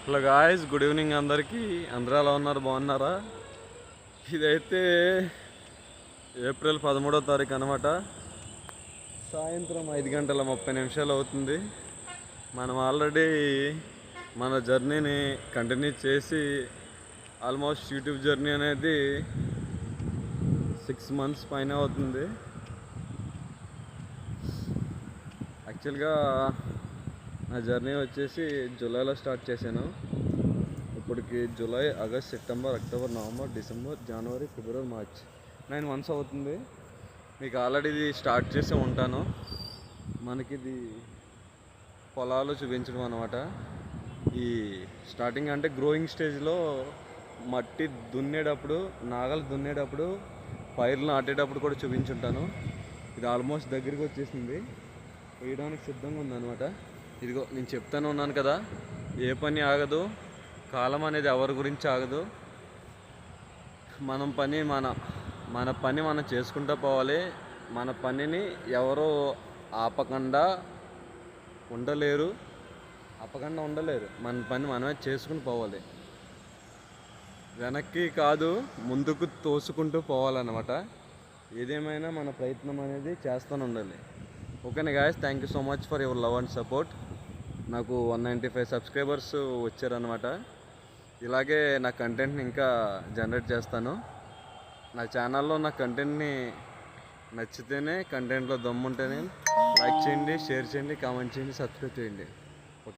Hello guys, good evening అందరికీ. అందరూ ఎలా ఉన్నారు? బాగున్నారా? ఇదైతే ఏప్రిల్ 13వ తారీఖు అనమాట. సాయంత్రం 5:30 అవుతుంది. మనం ఆల్రెడీ మన జర్నీని కంటిన్యూ చేసి ఆల్మోస్ట్ యూట్యూబ్ జర్నీ అనేది 6 months పైన అవుతుంది. యాక్చువల్గా నా జర్నీ వచ్చేసి జూలైలో స్టార్ట్ చేశాను. ఇప్పటికి July, August, September, October, November, December, జనవరి, ఫిబ్రవరి, మార్చ్ 9 months అవుతుంది. మీకు ఆల్రెడీ ఇది స్టార్ట్ చేసి ఉంటాను. మనకి ఇది పొలాలు చూపించడం అనమాట. ఈ స్టార్టింగ్ అంటే గ్రోయింగ్ స్టేజ్లో మట్టి దున్నేటప్పుడు, నాగలు దున్నేటప్పుడు, పైర్లు నాటేటప్పుడు కూడా చూపించుంటాను. ఇది ఆల్మోస్ట్ దగ్గరికి వచ్చేసింది, వేయడానికి సిద్ధంగా ఉందన్నమాట. ఇదిగో నేను చెప్తానే ఉన్నాను కదా, ఏ పని ఆగదు, కాలం అనేది ఎవరి గురించి ఆగదు. మన పని మనం చేసుకుంటూ పోవాలి. మన పనిని ఎవరో ఆపకుండా ఉండలేరు. మన పని మనమే చేసుకుని పోవాలి. వెనక్కి కాదు, ముందుకు తోసుకుంటూ పోవాలన్నమాట. ఏదేమైనా మన ప్రయత్నం అనేది చేస్తూనే ఉండాలి. ఓకేనా guys, thank you so much for your love and support. నాకు 195 సబ్స్క్రైబర్స్ వచ్చారనమాట. ఇలాగే నా కంటెంట్ని ఇంకా జనరేట్ చేస్తాను. నా ఛానల్లో నా కంటెంట్ని నచ్చితేనే, కంటెంట్లో దమ్ముంటేనే లైక్ చేయండి, షేర్ చేయండి, కామెంట్ చేయండి, సబ్స్క్రైబ్ చేయండి.